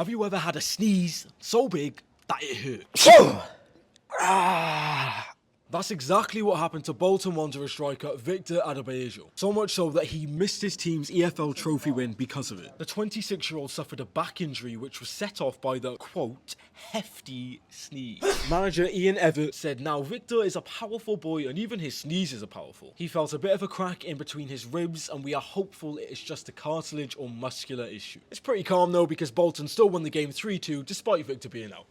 Have you ever had a sneeze so big that it hurt? That's exactly what happened to Bolton Wanderers striker Victor Adebayo. So much so that he missed his team's EFL trophy win because of it. The 26-year-old suffered a back injury which was set off by the, quote, hefty sneeze. Manager Ian Everett said now Victor is a powerful boy and even his sneezes are powerful. He felt a bit of a crack in between his ribs and we are hopeful it is just a cartilage or muscular issue. It's pretty calm though because Bolton still won the game 3-2 despite Victor being out.